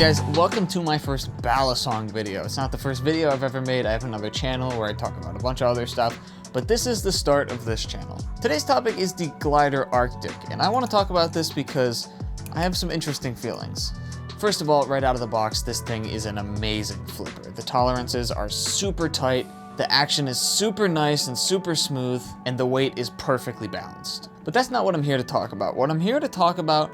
guys, welcome to my first Balisong video. It's not the first video I've ever made. I have another channel where I talk about a bunch of other stuff, but this is the start of this channel. Today's topic is the Glidr Arctic, and I want to talk about this because I have some interesting feelings. First of all, right out of the box, this thing is an amazing flipper. The tolerances are super tight, the action is super nice and super smooth, and the weight is perfectly balanced. But that's not what I'm here to talk about. What I'm here to talk about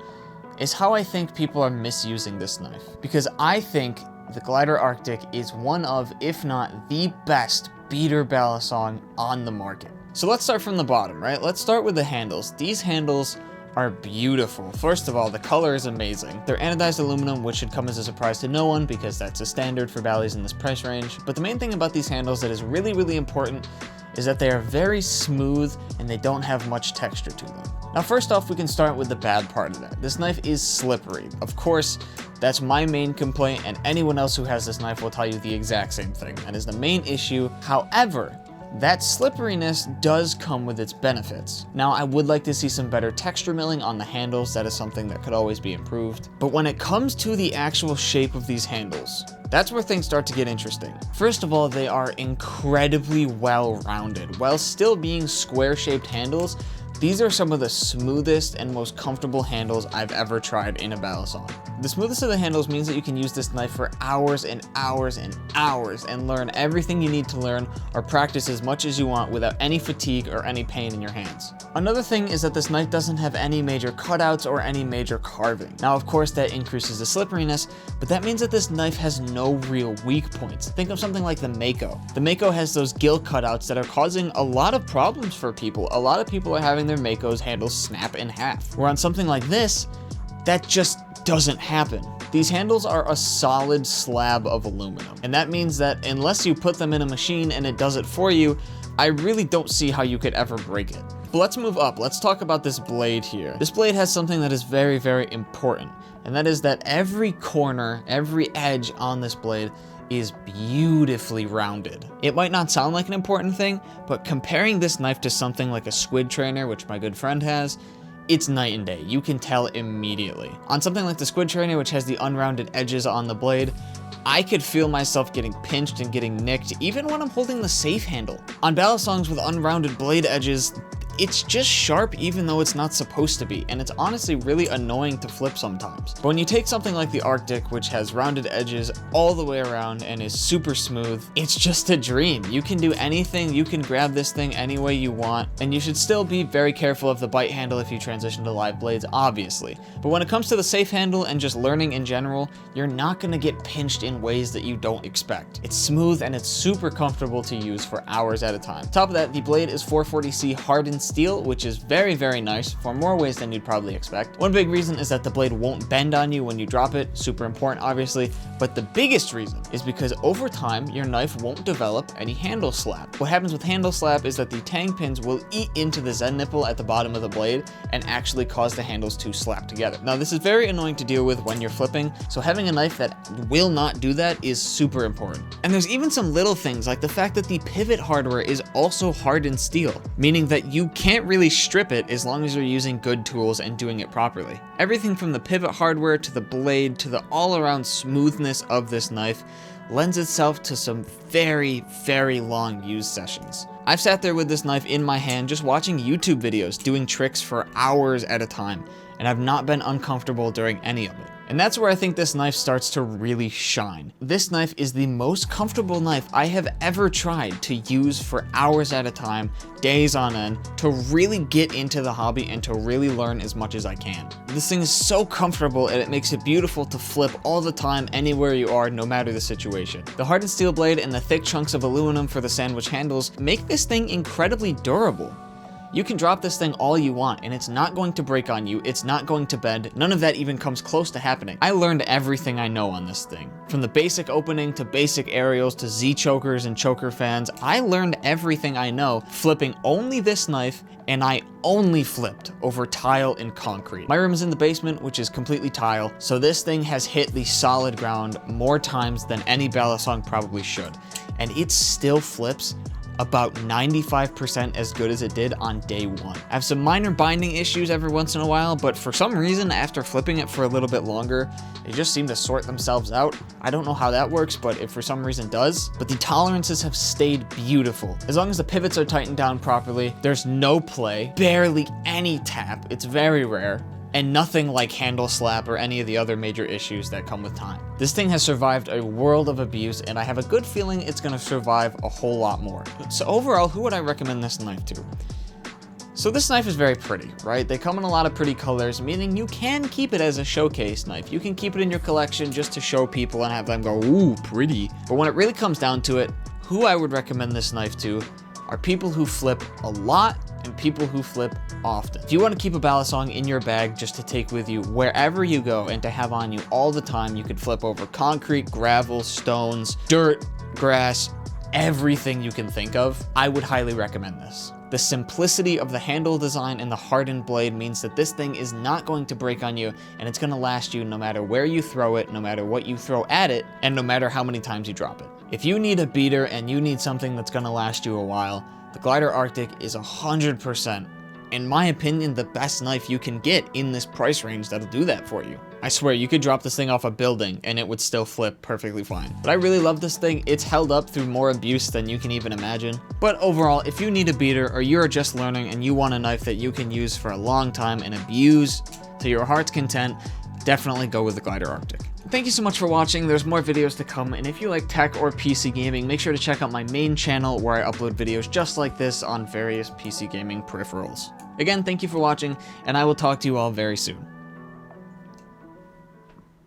is how I think people are misusing this knife. Because I think the Glidr Arctic is one of, if not the best beater balisong on the market. So let's start from the bottom, right? Let's start with the handles. These handles are beautiful. First of all, the color is amazing. They're anodized aluminum, which should come as a surprise to no one because that's a standard for balis in this price range. But the main thing about these handles that is really, really important is that they are very smooth and they don't have much texture to them. Now, first off, we can start with the bad part of that. This knife is slippery. Of course, that's my main complaint, and anyone else who has this knife will tell you the exact same thing. That is the main issue. However, that slipperiness does come with its benefits. Now, I would like to see some better texture milling on the handles. That is something that could always be improved. But when it comes to the actual shape of these handles, that's where things start to get interesting. First of all, they are incredibly well-rounded. While still being square-shaped handles, these are some of the smoothest and most comfortable handles I've ever tried in a balisong. The smoothest of the handles means that you can use this knife for hours and hours and hours and learn everything you need to learn or practice as much as you want without any fatigue or any pain in your hands. Another thing is that this knife doesn't have any major cutouts or any major carving. Now, of course, that increases the slipperiness, but that means that this knife has no real weak points. Think of something like the Mako. The Mako has those gill cutouts that are causing a lot of problems for people. A lot of people are having their Mako's handles snap in half. Where on something like this, that just doesn't happen. These handles are a solid slab of aluminum, and that means that unless you put them in a machine and it does it for you, I really don't see how you could ever break it. But let's move up. Let's talk about this blade here. This blade has something that is very, very important, and that is that every corner, every edge on this blade is beautifully rounded. It might not sound like an important thing, but comparing this knife to something like a squid trainer, which my good friend has, it's night and day. You can tell immediately. On something like the squid trainer, which has the unrounded edges on the blade, I could feel myself getting pinched and getting nicked even when I'm holding the safe handle. On balisongs with unrounded blade edges, it's just sharp even though it's not supposed to be, and it's honestly really annoying to flip sometimes. But when you take something like the Arctic, which has rounded edges all the way around and is super smooth, it's just a dream. You can do anything, you can grab this thing any way you want, and you should still be very careful of the bite handle if you transition to live blades, obviously. But when it comes to the safe handle and just learning in general, you're not gonna get pinched in ways that you don't expect. It's smooth and it's super comfortable to use for hours at a time. Top of that, the blade is 440C hardened steel, which is very, very nice for more ways than you'd probably expect. One big reason is that the blade won't bend on you when you drop it, super important obviously, but the biggest reason is because over time your knife won't develop any handle slap. What happens with handle slap is that the tang pins will eat into the Z nipple at the bottom of the blade and actually cause the handles to slap together. Now, this is very annoying to deal with when you're flipping, so having a knife that will not do that is super important. And there's even some little things like the fact that the pivot hardware is also hardened steel, meaning that you can't really strip it as long as you're using good tools and doing it properly. Everything from the pivot hardware to the blade to the all-around smoothness of this knife lends itself to some very, very long use sessions. I've sat there with this knife in my hand just watching YouTube videos doing tricks for hours at a time, and I've not been uncomfortable during any of it. And that's where I think this knife starts to really shine. This knife is the most comfortable knife I have ever tried to use for hours at a time, days on end, to really get into the hobby and to really learn as much as I can. This thing is so comfortable and it makes it beautiful to flip all the time anywhere you are, no matter the situation. The hardened steel blade and the thick chunks of aluminum for the sandwich handles make this thing incredibly durable. You can drop this thing all you want and it's not going to break on you, it's not going to bend, none of that even comes close to happening. I learned everything I know on this thing. From the basic opening to basic aerials to Z-chokers and choker fans, I learned everything I know flipping only this knife, and I only flipped over tile and concrete. My room is in the basement, which is completely tile, so this thing has hit the solid ground more times than any balisong probably should, and it still flips about 95% as good as it did on day one. I have some minor binding issues every once in a while, but for some reason, after flipping it for a little bit longer, they just seem to sort themselves out. I don't know how that works, but it for some reason does. But the tolerances have stayed beautiful. As long as the pivots are tightened down properly, there's no play, barely any tap, it's very rare, and nothing like handle slap or any of the other major issues that come with time. This thing has survived a world of abuse, and I have a good feeling it's gonna survive a whole lot more. So overall, who would I recommend this knife to? So this knife is very pretty, right? They come in a lot of pretty colors, meaning you can keep it as a showcase knife. You can keep it in your collection just to show people and have them go, ooh, pretty. But when it really comes down to it, who I would recommend this knife to are people who flip a lot and people who flip often. If you want to keep a Balisong in your bag just to take with you wherever you go and to have on you all the time, you could flip over concrete, gravel, stones, dirt, grass, everything you can think of, I would highly recommend this. The simplicity of the handle design and the hardened blade means that this thing is not going to break on you, and it's going to last you no matter where you throw it, no matter what you throw at it, and no matter how many times you drop it. If you need a beater and you need something that's going to last you a while, the Glidr Arctic is 100%, in my opinion, the best knife you can get in this price range that'll do that for you. I swear, you could drop this thing off a building and it would still flip perfectly fine. But I really love this thing. It's held up through more abuse than you can even imagine. But overall, if you need a beater or you're just learning and you want a knife that you can use for a long time and abuse to your heart's content, definitely go with the Glidr Arctic. Thank you so much for watching. There's more videos to come, and if you like tech or PC gaming, make sure to check out my main channel where I upload videos just like this on various PC gaming peripherals. Again, thank you for watching, and I will talk to you all very soon.